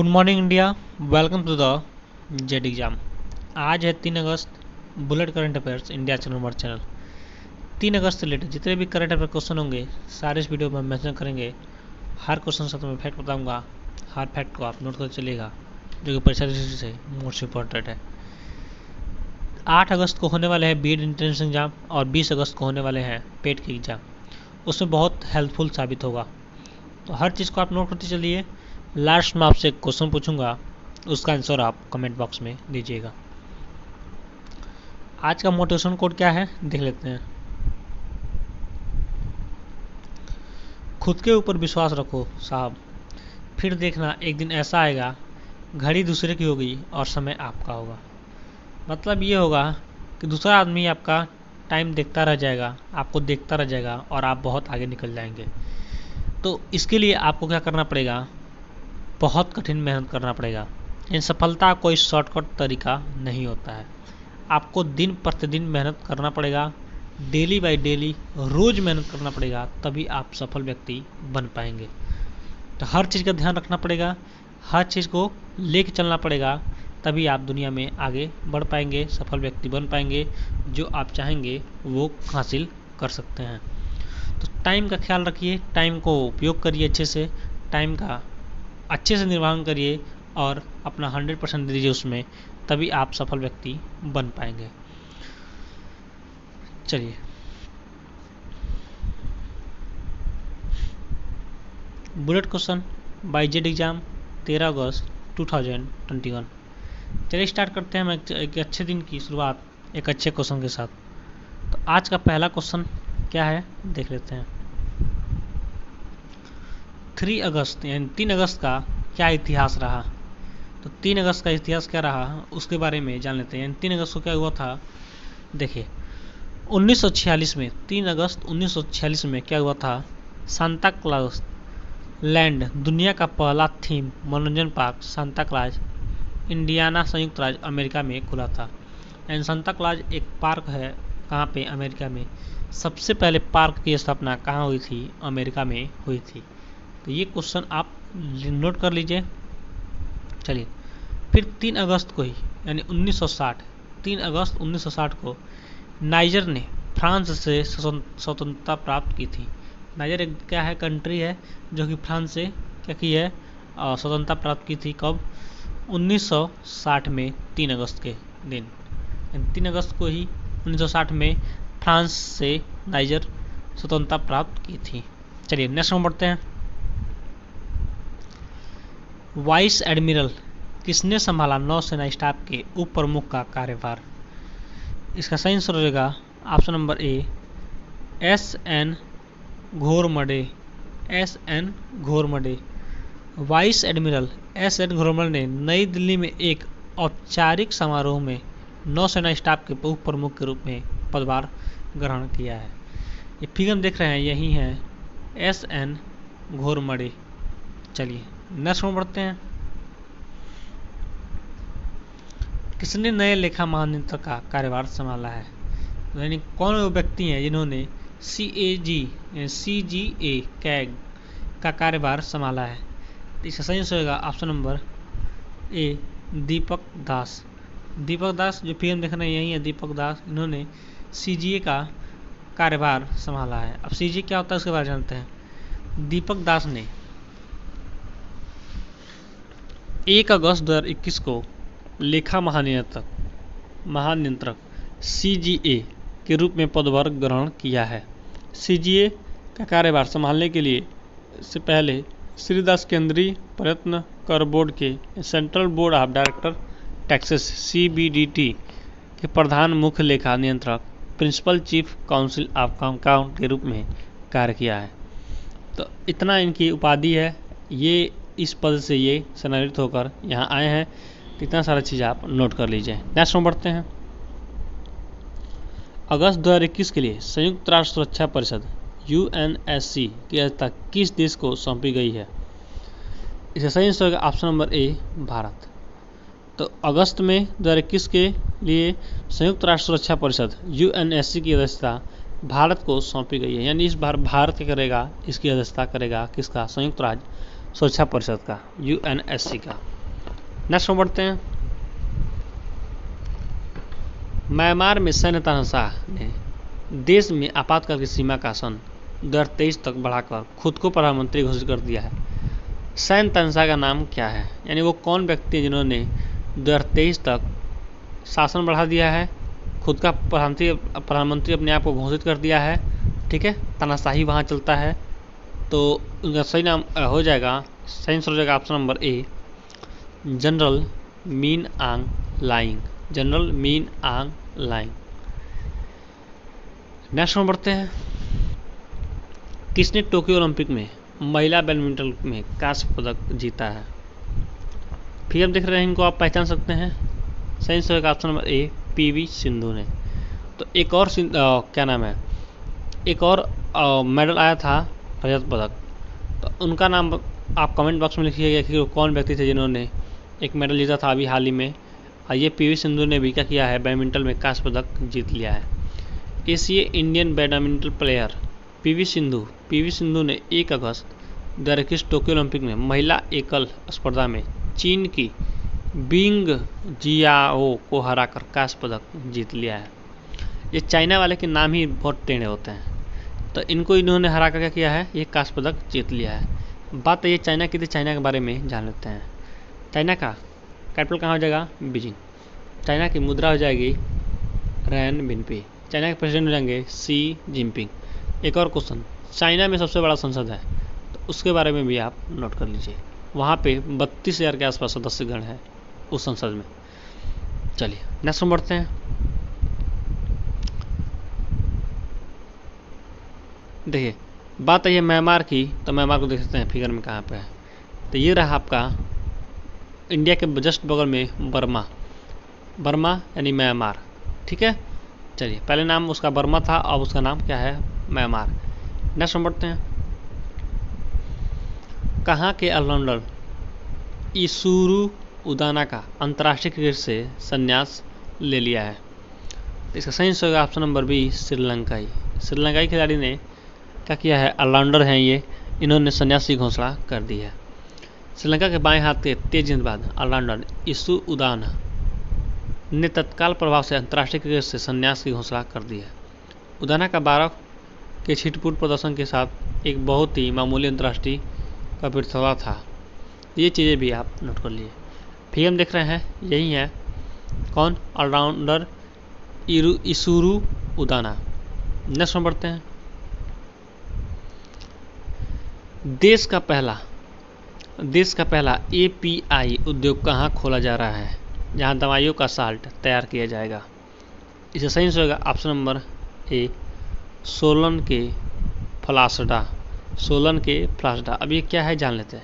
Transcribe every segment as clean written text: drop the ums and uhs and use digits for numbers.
Good morning India, welcome to the Z exam. आज है 3 अगस्त। Bullet current affairs India channel 3 अगस्त से रिलेटेड जितने भी करंट अफेयर क्वेश्चन होंगे सारे इस वीडियो में हम मेंशन करेंगे। हर क्वेश्चन से मैं फैक्ट बताऊंगा, हर फैक्ट को आप नोट कर चलिएगा जो कि परीक्षा दृष्टि से मोस्ट इम्पोर्टेंट है। 8 अगस्त को होने वाले हैं बीएड एंट्रेंस एग्जाम और 20 अगस्त को होने वाले हैं पेट की एग्जाम। उसमें बहुत हेल्पफुल साबित होगा, तो हर चीज़ को आप नोट करते चलिए। लास्ट में आपसे एक क्वेश्चन पूछूंगा, उसका आंसर आप कमेंट बॉक्स में दीजिएगा। आज का मोटिवेशन कोड क्या है देख लेते हैं। खुद के ऊपर विश्वास रखो साहब, फिर देखना एक दिन ऐसा आएगा घड़ी दूसरे की होगी और समय आपका होगा। मतलब ये होगा कि दूसरा आदमी आपका टाइम देखता रह जाएगा, आपको देखता रह जाएगा और आप बहुत आगे निकल जाएंगे। तो इसके लिए आपको क्या करना पड़ेगा, बहुत कठिन मेहनत करना पड़ेगा। इन सफलता का कोई शॉर्टकट तरीका नहीं होता है। आपको दिन प्रतिदिन मेहनत करना पड़ेगा, डेली बाय डेली रोज मेहनत करना पड़ेगा, तभी आप सफल व्यक्ति बन पाएंगे। तो हर चीज़ का ध्यान रखना पड़ेगा, हर चीज़ को लेके चलना पड़ेगा, तभी आप दुनिया में आगे बढ़ पाएंगे, सफल व्यक्ति बन पाएंगे। जो आप चाहेंगे वो हासिल कर सकते हैं। तो टाइम का ख्याल रखिए, टाइम को उपयोग करिए अच्छे से, टाइम का अच्छे से निर्वहन करिए और अपना 100% दीजिए उसमें, तभी आप सफल व्यक्ति बन पाएंगे। चलिए, bullet question by Z exam 13 अगस्त 2021। चलिए स्टार्ट करते हैं हम एक अच्छे दिन की शुरुआत एक अच्छे क्वेश्चन के साथ। तो आज का पहला क्वेश्चन क्या है देख लेते हैं। 3 अगस्त यानी 3 अगस्त का क्या इतिहास रहा। तो 3 अगस्त का इतिहास क्या रहा उसके बारे में जान लेते हैं। 3 अगस्त को क्या हुआ था, देखिए 1946 में 3 अगस्त 1946 में क्या हुआ था, सांता क्लॉज लैंड दुनिया का पहला थीम मनोरंजन पार्क सांता क्लॉज इंडियाना संयुक्त राज्य अमेरिका में खुला था। एंड सांता क्लॉज एक पार्क है कहाँ पे, अमेरिका में। सबसे पहले पार्क की स्थापना कहाँ हुई थी, अमेरिका में हुई थी। तो ये क्वेश्चन आप नोट कर लीजिए। चलिए, फिर 3 अगस्त को ही यानी 1960 3 अगस्त 1960 को नाइजर ने फ्रांस से स्वतंत्रता प्राप्त की थी। नाइजर एक क्या है, कंट्री है जो कि फ्रांस से क्या की है, स्वतंत्रता प्राप्त की थी। कब, 1960 में 3 अगस्त के दिन। 3 अगस्त को ही 1960 में फ्रांस से नाइजर स्वतंत्रता प्राप्त की थी। चलिए नेक्स्ट में बढ़ते हैं। वाइस एडमिरल किसने संभाला नौसेना स्टाफ के उप प्रमुख का कार्यभार। इसका सही आंसर रहेगा option number A, SN. Ghormade. SN. Ghormade. Vice admiral SN. Ghormade ने नई दिल्ली में एक औपचारिक समारोह में नौसेना स्टाफ के उप प्रमुख के रूप में पदभार ग्रहण किया है। ये फिल्म देख रहे हैं, यही है एस.एन. घोरमडे। चलिए नेक्स्ट में बढ़ते हैं। किसने नए लेखा महानियंत्रक का कार्यभार संभाला है, यानी कौन वो व्यक्ति हैं जिन्होंने CAG कैग का कार्यभार संभाला है। इसका सही आंसर होगा ऑप्शन नंबर ए, दीपक दास। दीपक दास जो फिल्म देख रहे हैं यही है, दीपक दास। इन्होंने CGA का कार्यभार संभाला है। अब CGA क्या होता है उसके बारे में जानते हैं। दीपक दास ने 1 अगस्त 2021 को लेखा महानियंत्रक CGA के रूप में पदभार ग्रहण किया है। CGA का कार्यभार संभालने के लिए से पहले श्री दास केंद्रीय प्रयत्न कर बोर्ड के central board of director taxes CBDT के प्रधान मुख्य लेखा नियंत्रक principal chief council of account के रूप में कार्य किया है। तो इतना इनकी उपाधि है, ये इस पद से ये सेवानिवृत्त होकर यहाँ आए हैं। तो इतना सारा चीज़ आप नोट कर लीजिए। नेक्स्ट में बढ़ते हैं। अगस्त 2021 के लिए संयुक्त राष्ट्र सुरक्षा परिषद UNSC की अध्यक्षता किस देश को सौंपी गई है। इसका सही आंसर होगा ऑप्शन नंबर ए, भारत। तो अगस्त में 2021 के लिए संयुक्त राष्ट्र सुरक्षा परिषद UNSC की अध्यक्षता भारत को सौंपी गई है, यानी इस बार भारत क्या करेगा, इसकी अध्यक्षता करेगा किसका, संयुक्त राष्ट्र सुरक्षा परिषद का, UNSC का। नेक्स्ट में बढ़ते हैं। म्यांमार में सैन्य तानाशाह ने देश में आपातकाल की सीमा का सन 2023 तक बढ़ाकर खुद को प्रधानमंत्री घोषित कर दिया है। सैन्य तानाशाह का नाम क्या है, यानी वो कौन व्यक्ति है जिन्होंने 2023 तक शासन बढ़ा दिया है, खुद का प्रधानमंत्री अपने आप को घोषित कर दिया है। ठीक है, तानाशाही वहाँ चलता है। तो उनका सही नाम हो जाएगा, सही आंसर हो जाएगा option number A, general mean आंग लाइंग। जनरल मीन आंग लाइंग। नेक्स्ट में बढ़ते हैं। किसने टोक्यो ओलंपिक में महिला बैडमिंटन में कांस्य पदक जीता है? फिर हम देख रहे हैं, इनको आप पहचान सकते हैं। सही आंसर होगा option number A, PV Sindhu ने। तो एक और क्या नाम है, एक और मेडल आया था रजत पदक, तो उनका नाम आप कमेंट बॉक्स में लिखिएगा कि वो कौन व्यक्ति थे जिन्होंने एक मेडल जीता था अभी हाल ही में। और ये पीवी सिंधु ने भी क्या किया है, बैडमिंटन में कांस्य पदक जीत लिया है। Asia Indian badminton player PV Sindhu ने 1 अगस्त 2021 टोक्यो ओलंपिक में महिला एकल स्पर्धा में चीन की बिंग जियाओ को हराकर कांस्य पदक जीत लिया है। ये चाइना वाले के नाम ही बहुत टेढ़े होते हैं, तो इनको इन्होंने हरा कर क्या किया है, ये कांस्य पदक जीत लिया है। बात ये चाइना की थी, चाइना के बारे में जान लेते हैं। चाइना का कैपिटल कहाँ हो जाएगा, बीजिंग। चाइना की मुद्रा हो जाएगी रैन बिनपी। चाइना के प्रेसिडेंट हो जाएंगे सी जिनपिंग। एक और क्वेश्चन, चाइना में सबसे बड़ा संसद है, तो उसके बारे में भी आप नोट कर लीजिए। वहाँ पे 32,000 के आसपास सदस्यगण है उस संसद में। चलिए नेक्स्ट में बढ़ते हैं। देखिए बात है म्यांमार की, तो म्यांमार को देख सकते हैं फिगर में कहाँ पे है। तो ये रहा आपका इंडिया के जस्ट बगल में बर्मा यानी म्यांमार। ठीक है, चलिए पहले नाम उसका बर्मा था, अब उसका नाम क्या है, म्यांमार। नेक्स्ट हम बढ़ते हैं। कहाँ के ऑलराउंडर इसुरु उदाना का अंतर्राष्ट्रीय क्रिकेट से संन्यास ले लिया है? इसका सही आंसर होगा ऑप्शन नंबर बी, श्रीलंकाई। श्रीलंकाई खिलाड़ी ने क्या किया है, ऑलराउंडर हैं ये, इन्होंने संन्यास की घोषणा कर दी है। श्रीलंका के बाएं हाथ के तेज गेंदबाज ऑलराउंडर इसु उदाना ने तत्काल प्रभाव से अंतर्राष्ट्रीय क्रिकेट से संन्यास की घोषणा कर दी है। उदाना का 12 के छिटपुट प्रदर्शन के साथ एक बहुत ही मामूली अंतर्राष्ट्रीय का प्रतिस्पर्धा था। ये चीज़ें भी आप नोट कर लिए। फिर हम देख रहे हैं, यही है कौन, ऑलराउंडर इसुरु उदाना। नेक्स्ट में बढ़ते हैं। देश का पहला API उद्योग कहाँ खोला जा रहा है, जहाँ दवाइयों का साल्ट तैयार किया जाएगा? इसे सही आंसर होगा ऑप्शन नंबर ए, सोलन के फ्लासडा। अब ये क्या है जान लेते हैं।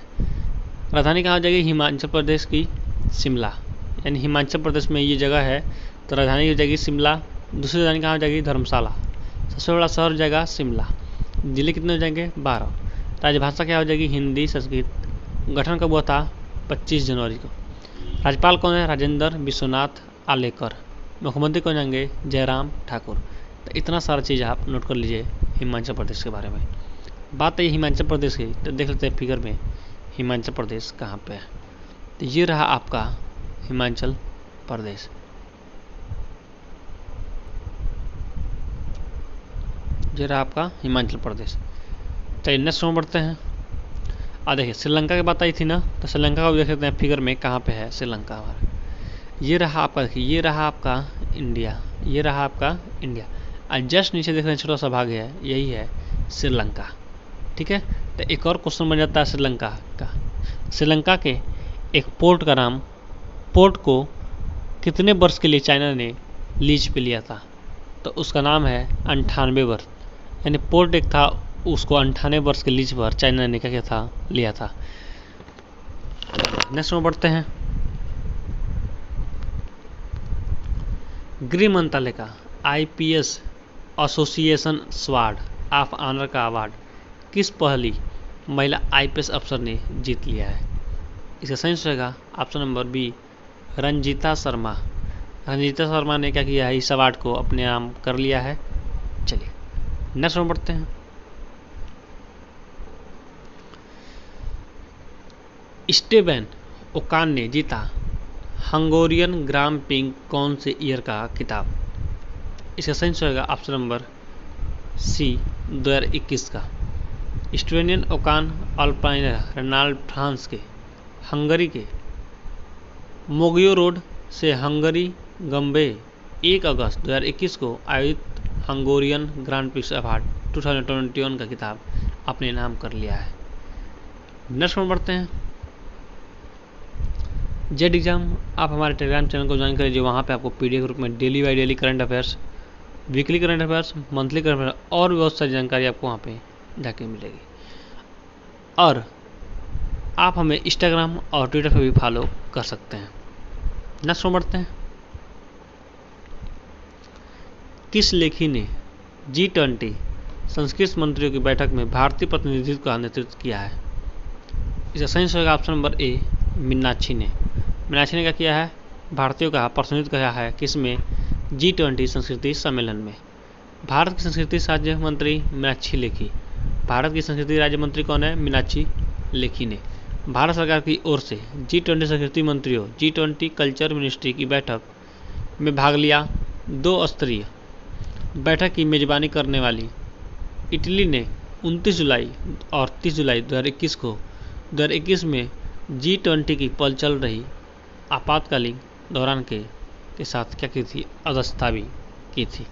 राजधानी कहाँ हो जाएगी, हिमाचल प्रदेश की शिमला, यानी हिमाचल प्रदेश में ये जगह है, तो राजधानी हो जाएगी शिमला। दूसरी राजधानी कहाँ हो जाएगी, धर्मशाला। सबसे बड़ा शहर हो जाएगा शिमला। जिले कितने हो जाएंगे, 12। राजभाषा क्या हो जाएगी, हिंदी संस्कृत। गठन कब हुआ था, 25 जनवरी को। राज्यपाल कौन है, राजेंद्र विश्वनाथ आलेकर। मुख्यमंत्री कौन जाएंगे, जयराम ठाकुर। तो इतना सारा चीज़ आप नोट कर लीजिए हिमाचल प्रदेश के बारे में। बात है हिमाचल प्रदेश की, तो देख लेते हैं फिगर में हिमाचल प्रदेश कहाँ पे है। तो ये रहा आपका हिमाचल प्रदेश। ये रहा आपका हिमाचल प्रदेश। चलिए नेक्स्ट में बढ़ते हैं। देखिए श्रीलंका की बात आई थी ना, तो श्रीलंका को देख लेते हैं फिगर में कहाँ पे है श्रीलंका हमारा। ये रहा आपका, देखिए ये रहा आपका इंडिया, ये रहा आपका इंडिया, और जस्ट नीचे देख रहे हैं छोटा सा भाग है, यही है श्रीलंका। ठीक है, तो एक और क्वेश्चन बन जाता है श्रीलंका का। श्रीलंका के एक पोर्ट का नाम, पोर्ट को कितने वर्ष के लिए चाइना ने लीज पे लिया था? तो उसका नाम है 98 वर्ष, यानी पोर्ट एक था, उसको 98 वर्ष के लीज पर चाइना ने क्या किया था, लिया था। नेक्स्ट में बढ़ते हैं। गृह मंत्रालय का IPS association sword of honour का अवार्ड किस पहली महिला IPS अफसर ने जीत लिया है? इसका सही आंसर होगा option number B, Ranjita Sharma. Ranjita Sharma ने क्या किया है, इस अवार्ड को अपने नाम कर लिया है। चलिए नेक्स्ट में बढ़ते हैं। स्टीवन ओकान ने जीता हंगोरियन ग्राम प्रिक्स कौन से ईयर का खिताब? इसका सही आंसर होगा ऑप्शन नंबर सी 2021 का। स्टुवेनियन ओकान अल्पाइनर रेनाल्ड फ्रांस के हंगरी के मोगियो रोड से हंगरी गंबे 1 अगस्त 2021 को आयोजित हंगोरियन ग्रांड प्रिक्स अवार्ड 2021 का खिताब अपने नाम कर लिया है। नेक्स्ट में बढ़ते हैं। जेड एग्जाम आप हमारे टेलीग्राम चैनल को ज्वाइन करिए, वहाँ पे आपको पीडीएफ रूप में daily by daily current affairs, weekly current affairs, monthly current affairs और भी बहुत सारी जानकारी आपको वहाँ पे जाके मिलेगी। और आप हमें इंस्टाग्राम और ट्विटर पे भी फॉलो कर सकते हैं। नेक्स्ट में बढ़ते हैं। किस लेखी ने G20 संस्कृत मंत्रियों की बैठक में भारतीय प्रतिनिधित्व का नेतृत्व किया है? इसका सही आंसर होगा ऑप्शन नंबर ए मीनाक्षी ने। मीनाक्षी ने क्या किया है? भारतीयों का प्रतिनिधित्व किया है किसमें? G20 संस्कृति सम्मेलन में। भारत की संस्कृति राज्य मंत्री मीनाक्षी लेखी। भारत की संस्कृति राज्य मंत्री कौन है? मीनाक्षी लेखी ने भारत सरकार की ओर से G20 संस्कृति मंत्रियों G20 कल्चर मिनिस्ट्री की बैठक में भाग लिया। 2 स्तरीय बैठक की मेजबानी करने वाली इटली ने 29 जुलाई और 30 जुलाई 2021 में G20 की पल चल रही आपातकालीन दौरान के साथ क्या की थी? अध्यक्षता भी की थी।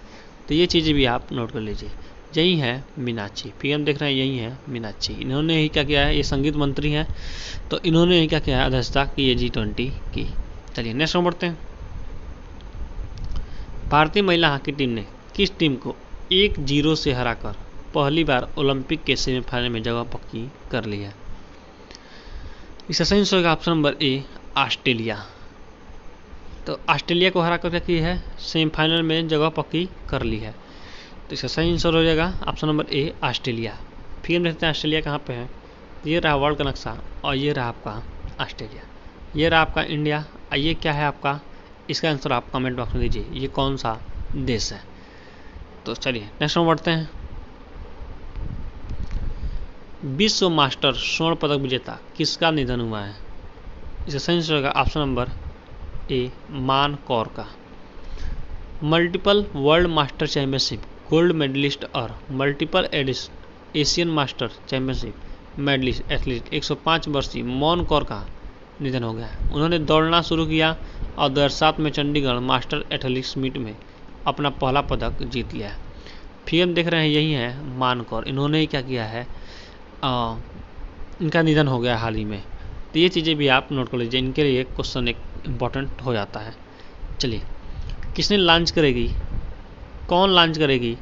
तो ये चीज़ें भी आप नोट कर लीजिए। यही है मीनाक्षी, पीएम देख रहे हैं, यही है मीनाक्षी। इन्होंने ही क्या किया है? ये संगीत मंत्री हैं, तो इन्होंने ही क्या किया है? अध्यक्षता की है G20 की। चलिए नेक्स्ट में बढ़ते हैं। भारतीय महिला हॉकी टीम ने किस टीम को 1-0 से हराकर पहली बार ओलंपिक के सेमीफाइनल में जगह पक्की कर ली है? इसका सही आंसर होगा ऑप्शन नंबर ए ऑस्ट्रेलिया। तो ऑस्ट्रेलिया को हराकर क्या की है? सेमीफाइनल में जगह पक्की कर ली है। तो इसका सही आंसर हो जाएगा ऑप्शन नंबर ए ऑस्ट्रेलिया। फिर हम देखते हैं ऑस्ट्रेलिया कहाँ पे है। ये रहा वर्ल्ड का नक्शा और ये रहा आपका ऑस्ट्रेलिया, ये रहा आपका इंडिया और ये क्या है आपका? इसका आंसर आप कमेंट बॉक्स में दीजिए, ये कौन सा देश है। तो चलिए नेक्स्ट में बढ़ते हैं। विश्व मास्टर स्वर्ण पदक विजेता किसका निधन हुआ है? इसका सही आंसर होगा option number A Man Kaur का। Multiple world master championship gold medalist और multiple Asian master championship medalist athlete 105 वर्षीय मान कौर का निधन हो गया है। उन्होंने दौड़ना शुरू किया और 2007 में चंडीगढ़ मास्टर एथलेटिक्स मीट में अपना पहला पदक जीत लिया है। फिर हम देख रहे हैं, यही है मान कौर। इन्होंने ही क्या किया है? इनका निधन हो गया हाल ही में। तो ये चीज़ें भी आप नोट कर लीजिए, इनके लिए क्वेश्चन एक इम्पॉर्टेंट हो जाता है। चलिए, किसने लॉन्च करेगी, कौन लॉन्च करेगी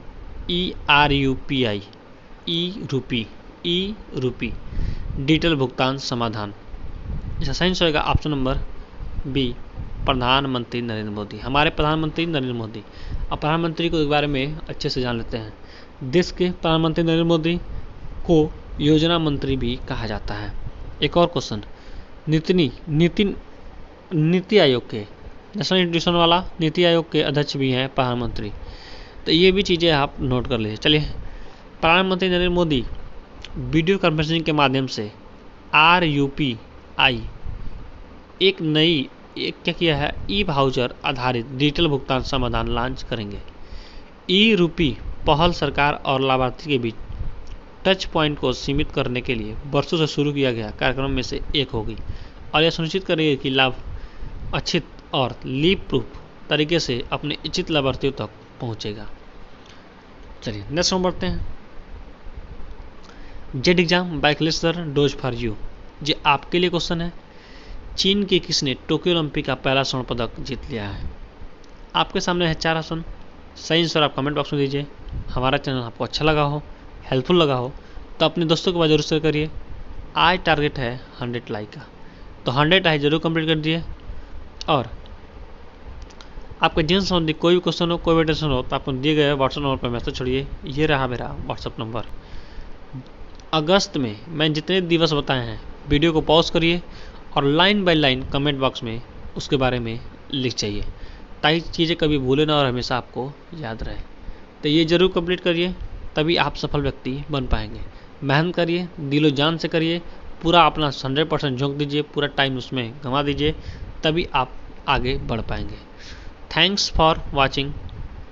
ERUPI ई रूपी डिजिटल भुगतान समाधान? इसका सही आंसर होगा ऑप्शन नंबर बी प्रधानमंत्री नरेंद्र मोदी। हमारे प्रधानमंत्री नरेंद्र मोदी। अब प्रधानमंत्री को के बारे में अच्छे से जान लेते हैं। देश के प्रधानमंत्री नरेंद्र मोदी को योजना मंत्री भी कहा जाता है। एक और क्वेश्चन, नीति आयोग के नेशनल इंस्टीट्यूशन वाला नीति आयोग के अध्यक्ष भी हैं प्रधानमंत्री। तो ये भी चीज़ें आप नोट कर लीजिए। चलिए, प्रधानमंत्री नरेंद्र मोदी वीडियो कॉन्फ्रेंसिंग के माध्यम से RUPI एक क्या किया है? ई वाउचर आधारित डिजिटल भुगतान समाधान लॉन्च करेंगे। ई-रूपी पहल सरकार और लाभार्थी के बीच टच पॉइंट को सीमित करने के लिए वर्षों से शुरू किया गया कार्यक्रम में से एक होगी और यह सुनिश्चित करेगी कि लाभ अच्छित और लीप प्रूफ तरीके से अपने इच्छित लाभार्थियों तक पहुंचेगा। चलिए नेक्स्ट हम बढ़ते हैं। जेड एग्जाम बाइकलेसर डोज फॉर यू, ये आपके लिए क्वेश्चन है। चीन के किसने टोक्यो ओलंपिक का पहला स्वर्ण पदक जीत लिया है? आपके सामने है 4 ऑप्शन। सही आंसर आप कमेंट बॉक्स में दीजिए। हमारा चैनल आपको अच्छा लगा हो, हेल्पफुल लगा हो तो अपने दोस्तों के पास जरूर शेयर करिए। आज टारगेट है 100 लाइक का, तो 100 लाइक जरूर कंप्लीट कर दिए। और आपके जीवन संबंधी कोई भी क्वेश्चन हो, कोई भी टेंशन हो तो आपको दिए गए व्हाट्सएप नंबर पर मैसेज छोड़िए। ये रहा मेरा व्हाट्सएप नंबर। अगस्त में मैं जितने दिवस बताए हैं वीडियो को पॉज करिए और line by line comment box में उसके बारे में लिख चाहिए, ताकि चीज़ें कभी भूले ना और हमेशा आपको याद रहे। तो ये जरूर कंप्लीट करिए, तभी आप सफल व्यक्ति बन पाएंगे। मेहनत करिए, दिलो जान से करिए, पूरा अपना 100% झोंक दीजिए, पूरा टाइम उसमें गंवा दीजिए, तभी आप आगे बढ़ पाएंगे। Thanks for watching.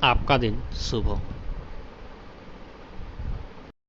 आपका दिन शुभ हो।